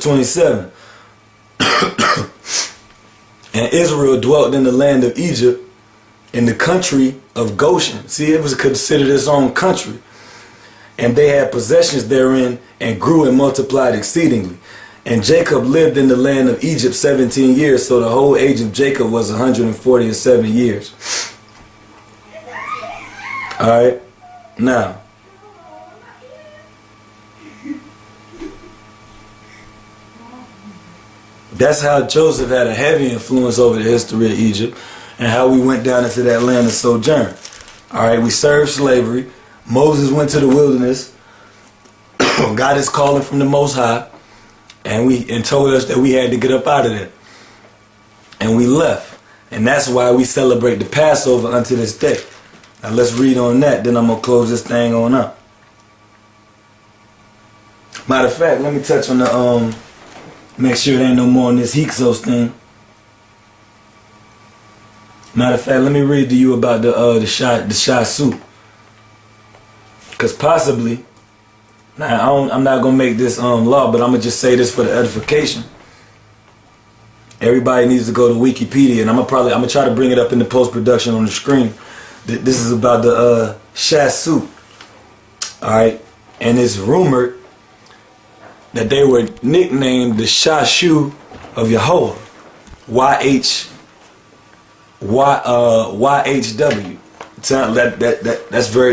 27. And Israel dwelt in the land of Egypt, in the country of Goshen. See, it was considered its own country. And they had possessions therein, and grew and multiplied exceedingly. And Jacob lived in the land of Egypt 17 years, so the whole age of Jacob was 147 years. Alright, now, that's how Joseph had a heavy influence over the history of Egypt and how we went down into that land of sojourn. Alright, we served slavery. Moses went to the wilderness. God is calling from the Most High. And told us that we had to get up out of there. And we left. And that's why we celebrate the Passover unto this day. Now let's read on that. Then I'm going to close this thing on up. Matter of fact, let me touch on the make sure there ain't no more on this Hyksos thing. Matter of fact, let me read to you about the shah soup. Because possibly, now I'm not gonna make this law, but I'm gonna just say this for the edification. Everybody needs to go to Wikipedia, and I'm gonna try to bring it up in the post-production on the screen. This is about the shah soup. All right, and it's rumored that they were nicknamed the Shashu of Yahweh, YHW.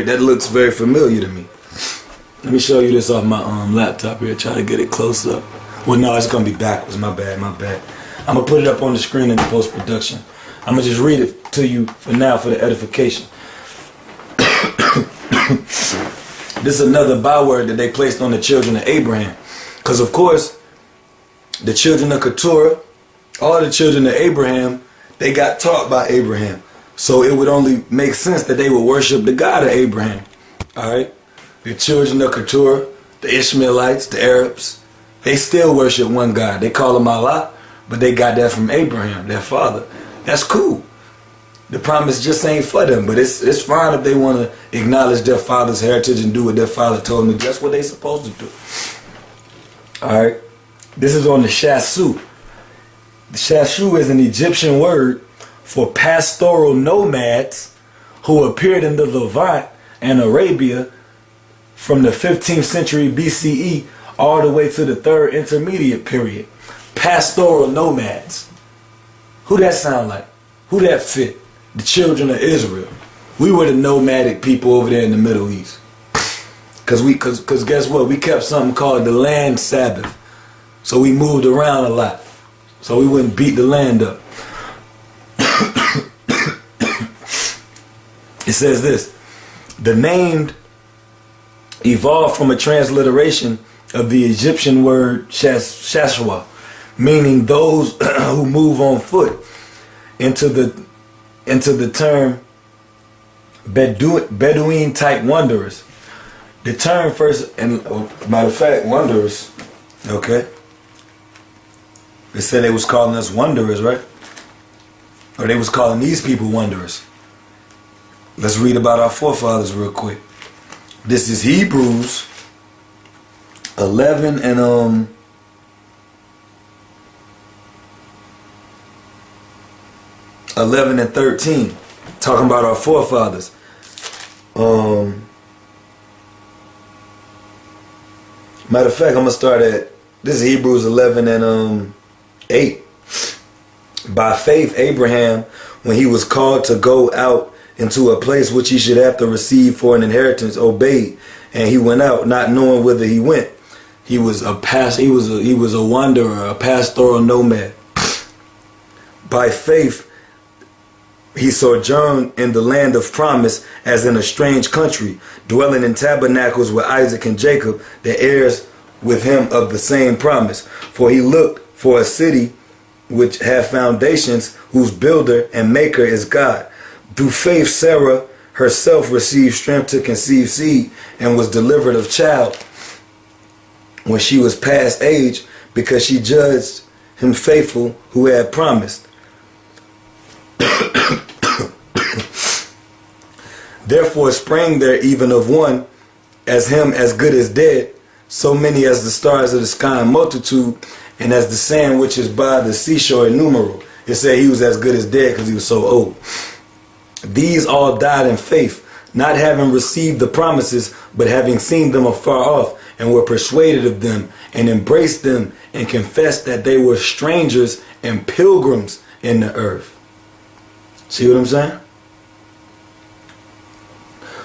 That looks very familiar to me. Let me show you this off my laptop here. Try to get it close up. Well, no, it's gonna be backwards. My bad. I'm gonna put it up on the screen in the post production. I'm gonna just read it to you for now for the edification. This is another byword that they placed on the children of Abraham. Because, of course, the children of Keturah, all the children of Abraham, they got taught by Abraham. So it would only make sense that they would worship the God of Abraham. All right? The children of Keturah, the Ishmaelites, the Arabs, they still worship one God. They call him Allah, but they got that from Abraham, their father. That's cool. The promise just ain't for them, but it's fine if they want to acknowledge their father's heritage and do what their father told them. That's what they supposed to do. Alright, this is on the Shashu. The Shashu is an Egyptian word for pastoral nomads who appeared in the Levant and Arabia from the 15th century BCE all the way to the 3rd intermediate period. Pastoral nomads. Who that sound like? Who that fit? The children of Israel. We were the nomadic people over there in the Middle East. Cause guess what? We kept something called the land Sabbath. So we moved around a lot. So we wouldn't beat the land up. It says this. The name evolved from a transliteration of the Egyptian word Shashwa, meaning those who move on foot, into the term Bedouin type wanderers. The term first, and matter of fact, wanderers, okay? They said they was calling us wanderers, right? Or they was calling these people wanderers. Let's read about our forefathers real quick. This is Hebrews 11 and 11 and 13, talking about our forefathers. Matter of fact, I'm gonna start at this is Hebrews 11 and 8. By faith, Abraham, when he was called to go out into a place which he should have to receive for an inheritance, obeyed, and he went out, not knowing whither he went. He was a wanderer, a pastoral nomad. By faith, he sojourned in the land of promise as in a strange country, dwelling in tabernacles with Isaac and Jacob, the heirs with him of the same promise. For he looked for a city which had foundations, whose builder and maker is God. Through faith, Sarah herself received strength to conceive seed and was delivered of child when she was past age, because she judged him faithful who had promised. Therefore sprang there even of one as him as good as dead, so many as the stars of the sky in multitude, and as the sand which is by the seashore innumerable. It said he was as good as dead because he was so old. These all died in faith, not having received the promises, but having seen them afar off, and were persuaded of them, and embraced them, and confessed that they were strangers and pilgrims in the earth. See what I'm saying?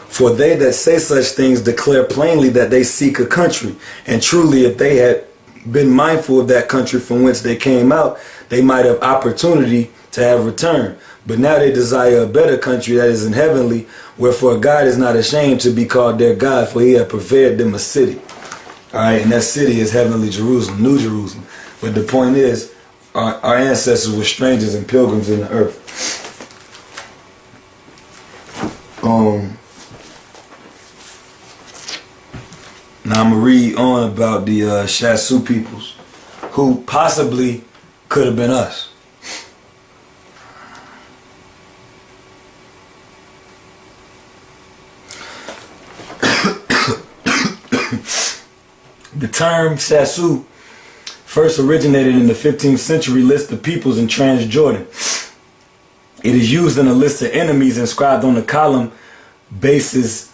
For they that say such things declare plainly that they seek a country. And truly, if they had been mindful of that country from whence they came out, they might have opportunity to have returned. But now they desire a better country that is in heavenly, wherefore God is not ashamed to be called their God, for he hath prepared them a city. Alright, and that city is heavenly Jerusalem, New Jerusalem. But the point is, our ancestors were strangers and pilgrims in the earth. Now I'm going to read on about the Shasu peoples, who possibly could have been us. The term Shasu first originated in the 15th century list of peoples in Transjordan. It is used in a list of enemies inscribed on the column bases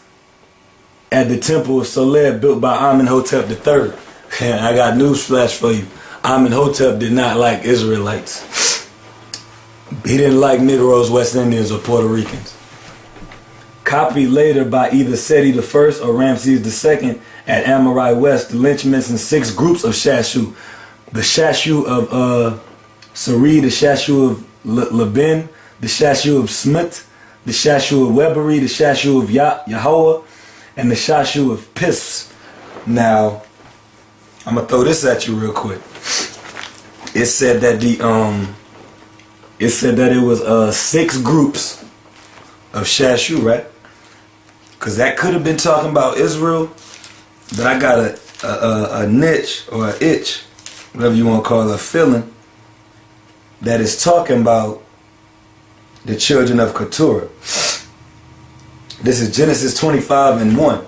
at the temple of Soler built by Amenhotep III. And I got news flash for you. Amenhotep did not like Israelites. He didn't like Negroes, West Indians, or Puerto Ricans. Copied later by either Seti I or Ramses II at Amorai West, the Lynch mentions 6 groups of Shashu. The Shashu of Sari, the Shashu of Laban, the Shashu of Smith, the Shashu of Weberi, the Shashu of Yahweh, and the Shashu of Pisps. Now, I'm gonna throw this at you real quick. It said that it was 6 groups of Shashu, right? Because that could have been talking about Israel, but I got a niche or an itch, whatever you want to call it, a feeling that is talking about the children of Keturah. This is Genesis 25:1.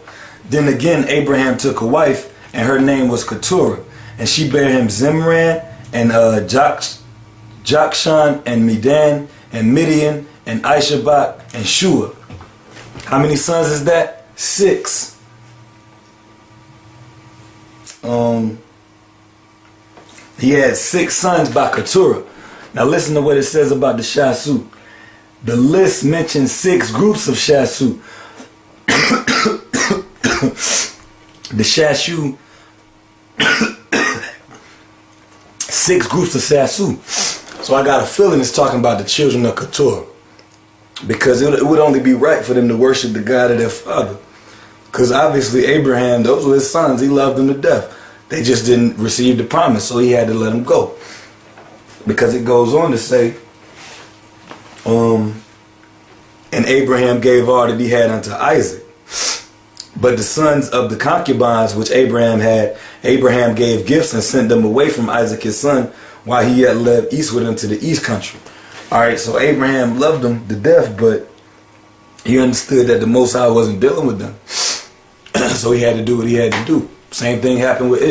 Then again Abraham took a wife, and her name was Keturah, and she bare him Zimran and Jokshan and Medan and Midian and Ishabak and Shua. How many sons is that? 6. He had 6 sons by Keturah. Now listen to what it says about the Shasu. The list mentions 6 groups of Shasu. The Shashu, 6 groups of Shasu. So I got a feeling it's talking about the children of Keturah, because it would only be right for them to worship the God of their father. Because obviously Abraham, those were his sons. He loved them to death. They just didn't receive the promise, so he had to let them go. Because it goes on to say, and Abraham gave all that he had unto Isaac. But the sons of the concubines which Abraham had, Abraham gave gifts and sent them away from Isaac his son, while he yet led eastward into the east country. Alright, so Abraham loved them to death, but he understood that the Most High wasn't dealing with them. So he had to do what he had to do. Same thing happened with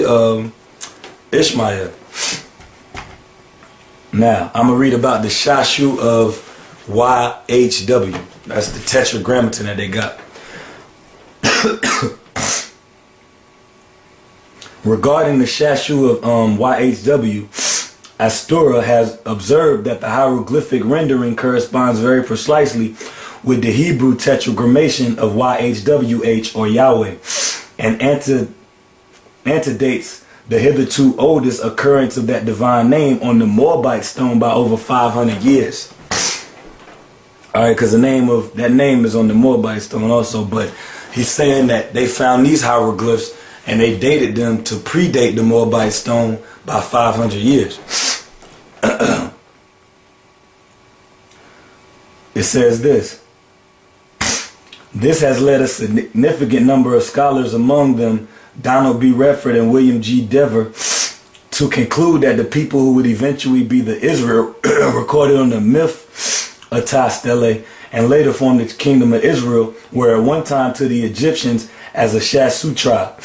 Ishmael. Now, I'm going to read about the Shashu of YHW. That's the tetragrammaton that they got. Regarding the Shashu of YHW, Astura has observed that the hieroglyphic rendering corresponds very precisely with the Hebrew tetragrammation of YHWH or Yahweh, and antedates the hitherto oldest occurrence of that divine name on the Moabite stone by over 500 years. Alright, because the name of that name is on the Moabite stone also, but he's saying that they found these hieroglyphs and they dated them to predate the Moabite stone by 500 years. It says this. This has led a significant number of scholars, among them Donald B. Redford and William G. Dever, to conclude that the people who would eventually be the Israel recorded on the myth Atah Stele and later formed the kingdom of Israel were at one time to the Egyptians as a Shasu tribe.